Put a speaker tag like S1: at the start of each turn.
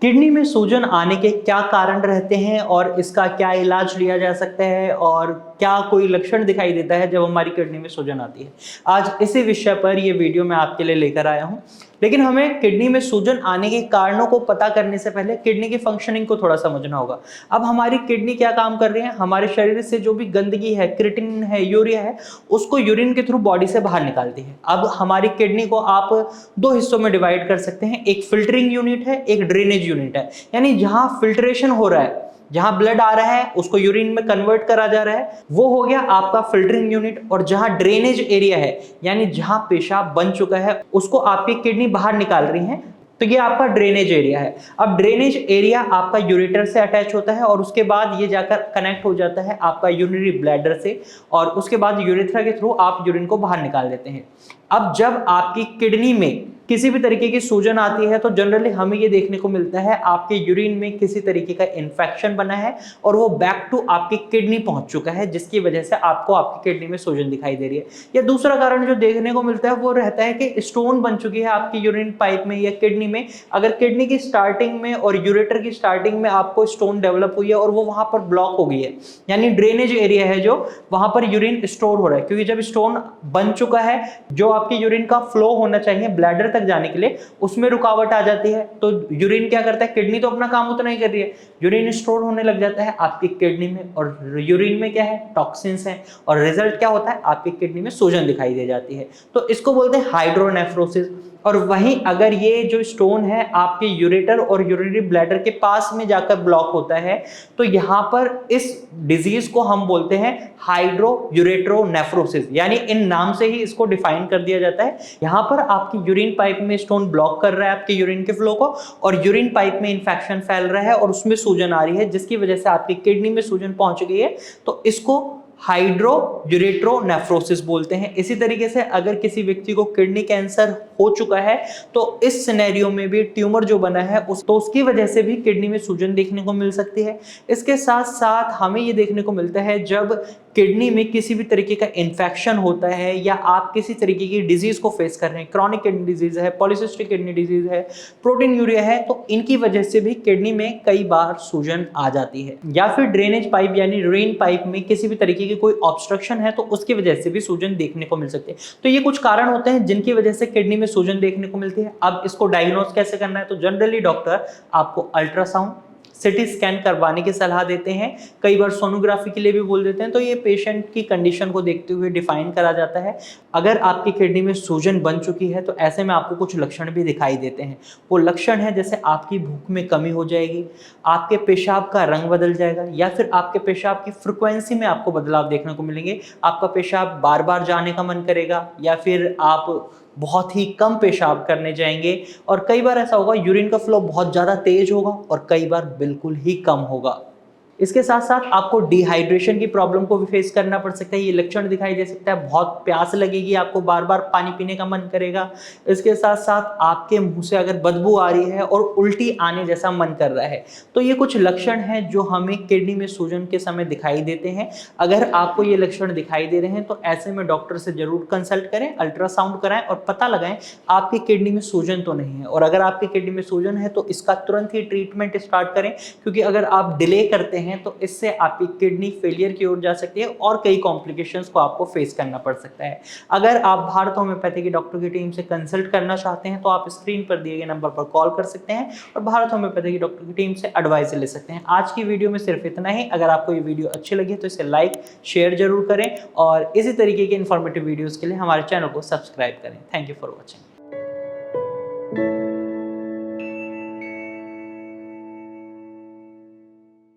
S1: Kidney में सूजन आने के क्या कारण रहते हैं और इसका क्या इलाज लिया जा सकता है और क्या कोई लक्षण दिखाई देता है जब हमारी किडनी में सूजन आती है। आज इसी विषय पर ये वीडियो मैं आपके लिए लेकर आया हूं। लेकिन हमें किडनी में सूजन आने के कारणों को पता करने से पहले किडनी की फंक्शनिंग को थोड़ा समझना होगा। अब हमारी किडनी क्या काम कर रही है, हमारे शरीर से जो भी गंदगी है, क्रिएटिनिन है, यूरिया है, उसको यूरिन के थ्रू बॉडी से बाहर निकालती है। अब हमारी किडनी को आप दो हिस्सों में डिवाइड कर सकते हैं, एक फिल्टरिंग यूनिट है, एक ड्रेनेज यूनिट है। यानी जहां फिल्ट्रेशन हो रहा है, जहां ब्लड आ रहा है उसको यूरिन में कन्वर्ट करा जा रहा है, वो हो गया आपका फिल्टरिंग यूनिट। और जहां ड्रेनेज एरिया है, यानी जहां पेशाब बन चुका है उसको आपकी किडनी बाहर निकाल रही है, तो ये आपका ड्रेनेज एरिया है। अब ड्रेनेज एरिया आपका यूरेटर से अटैच होता है और उसके बाद ये जाकर कनेक्ट हो जाता है आपका यूरिनरी ब्लैडर से, और उसके बाद यूरेथ्रा के थ्रू आप यूरिन को बाहर निकाल देते हैं। अब जब आपकी किडनी में किसी भी तरीके की सूजन आती है तो जनरली हमें ये देखने को मिलता है आपके यूरिन में किसी तरीके का इन्फेक्शन बना है और वो बैक टू आपकी किडनी पहुंच चुका है, जिसकी वजह से आपको आपकी किडनी में सूजन दिखाई दे रही है। या दूसरा कारण जो देखने को मिलता है वो रहता है कि स्टोन बन चुकी है आपकी यूरिन पाइप में या किडनी में। अगर किडनी की स्टार्टिंग में और यूरेटर की स्टार्टिंग में आपको स्टोन डेवलप हुई है और वो वहां पर ब्लॉक हो गई है, यानी ड्रेनेज एरिया है जो वहां पर यूरिन स्टोर हो रहा है, क्योंकि जब स्टोन बन चुका है जो आपकी यूरिन का फ्लो होना चाहिए ब्लैडर तक जाने के लिए, उसमें रुकावट आ जाती है। तो यूरिन क्या करता है, किडनी तो अपना काम उतना ही कर रही है, यूरिन स्टोर होने लग जाता है आपकी किडनी में, और यूरिन में क्या है, टॉक्सिन्स हैं, और रिजल्ट क्या होता है, आपकी किडनी में सूजन दिखाई दे जाती है। तो इसको बोलते हैं हाइड्रोनेफ्रोसिस। और वहीं अगर ये जो स्टोन है आपके यूरेटर और यूरिनरी ब्लैडर के पास में जाकर ब्लॉक होता है, तो यहां पर इस डिजीज को हम बोलते हैं हाइड्रोयूरेट्रोनेफ्रोसिस, यानी इन नाम से ही इसको डिफाइन कर दिया जाता है। यहां पर आपकी यूरिन पाइप में स्टोन ब्लॉक कर रहा है आपके यूरिन के फ्लो को, और यूरिन पाइप में इंफेक्शन फैल रहा है और उसमें सूजन आ रही है, जिसकी वजह से आपकी किडनी में सूजन पहुंच गई है। तो इसको हाइड्रोयूरेट्रोनेफ्रोसिस बोलते हैं। इसी तरीके से अगर किसी व्यक्ति को किडनी कैंसर हो चुका है तो इस सिनेरियो में भी ट्यूमर जो बना है उसकी वजह से भी किडनी में सूजन देखने को मिल सकती है। इसके साथ साथ हमें ये देखने को मिलता है जब किडनी में किसी भी तरीके का इन्फेक्शन होता है या आप किसी तरीके की डिजीज को फेस कर रहे हैं, क्रॉनिक किडनी डिजीज है, पॉलीसिस्टिक किडनी डिजीज है, प्रोटीन यूरिया है, तो इनकी वजह से भी किडनी में कई बार सूजन आ जाती है। या फिर ड्रेनेज पाइप यानी यूरिन पाइप में किसी भी तरीके की कोई ऑब्स्ट्रक्शन है तो उसकी वजह से भी सूजन देखने को मिल सकती है। तो ये कुछ कारण होते हैं जिनकी वजह से किडनी में सूजन देखने को मिलती है। अब इसको डायग्नोज कैसे करना है, तो जनरली डॉक्टर आपको अल्ट्रासाउंड, सिटी स्कैन करवाने की सलाह देते हैं, कई बार सोनोग्राफी के लिए भी बोल देते हैं। तो ये पेशेंट की कंडीशन को देखते हुए डिफाइन करा जाता है। अगर आपकी किडनी में सूजन बन चुकी है तो ऐसे में आपको कुछ लक्षण भी दिखाई देते हैं। वो लक्षण है जैसे आपकी भूख में कमी हो जाएगी, आपके पेशाब का रंग बदल जाएगा, या फिर आपके पेशाब की फ्रिक्वेंसी में आपको बदलाव देखने को मिलेंगे। आपका पेशाब बार बार जाने का मन करेगा, या फिर आप बहुत ही कम पेशाब करने जाएंगे, और कई बार ऐसा होगा यूरिन का फ्लो बहुत ज़्यादा तेज होगा और कई बार बिल्कुल ही कम होगा। इसके साथ साथ आपको डिहाइड्रेशन की प्रॉब्लम को भी फेस करना पड़ सकता है। ये लक्षण दिखाई दे सकता है, बहुत प्यास लगेगी, आपको बार बार पानी पीने का मन करेगा। इसके साथ साथ आपके मुंह से अगर बदबू आ रही है और उल्टी आने जैसा मन कर रहा है, तो ये कुछ लक्षण हैं जो हमें किडनी में सूजन के समय दिखाई देते हैं। अगर आपको ये लक्षण दिखाई दे रहे हैं तो ऐसे में डॉक्टर से जरूर कंसल्ट करें, अल्ट्रासाउंड कराएं और पता लगाएं आपकी किडनी में सूजन तो नहीं है। और अगर आपकी किडनी में सूजन है तो इसका तुरंत ही ट्रीटमेंट स्टार्ट करें, क्योंकि अगर आप डिले करते हैं तो इससे आपकी किडनी फेलियर की ओर जा सकती है और कई कॉम्प्लिकेशंस को आपको फेस करना पड़ सकता है। अगर आप भारत होम्योपैथी की डॉक्टर की टीम से कंसल्ट करना चाहते हैं तो आप स्क्रीन पर दिए गए नंबर पर कॉल कर सकते हैं और भारत होम्योपैथी की डॉक्टर की टीम से एडवाइस ले सकते हैं। आज की वीडियो में सिर्फ इतना ही। अगर आपको ये वीडियो अच्छी लगी तो इसे लाइक शेयर जरूर करें और इसी तरीके के इन्फॉर्मेटिव वीडियोज़ के लिए हमारे चैनल को सब्सक्राइब करें। Thank you for watching.